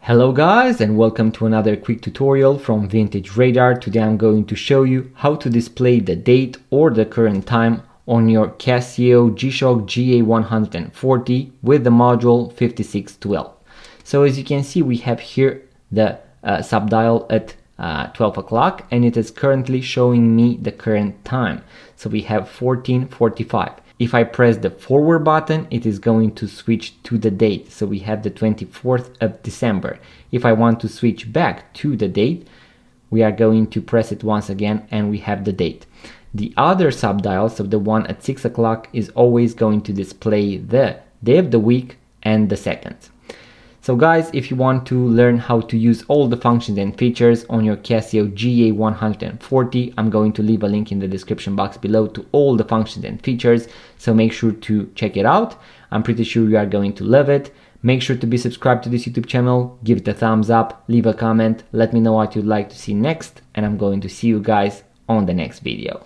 Hello guys, and welcome to another quick tutorial from Vintage Radar. Today I'm going to show you how to display the date or the current time on your Casio G-Shock GA-140 with the module 5612. So as you can see, we have here the subdial at 12 o'clock, and it is currently showing me the current time. So we have 14:45. If I press the forward button, it is going to switch to the date. So we have the 24th of December. If I want to switch back to the date, we are going to press it once again and we have the date. The other subdial, so the one at 6 o'clock, is always going to display the day of the week and the seconds. So guys, if you want to learn how to use all the functions and features on your Casio GA-140, I'm going to leave a link in the description box below to all the functions and features, so make sure to check it out. I'm pretty sure you are going to love it. Make sure to be subscribed to this YouTube channel, give it a thumbs up, leave a comment, let me know what you'd like to see next, and I'm going to see you guys on the next video.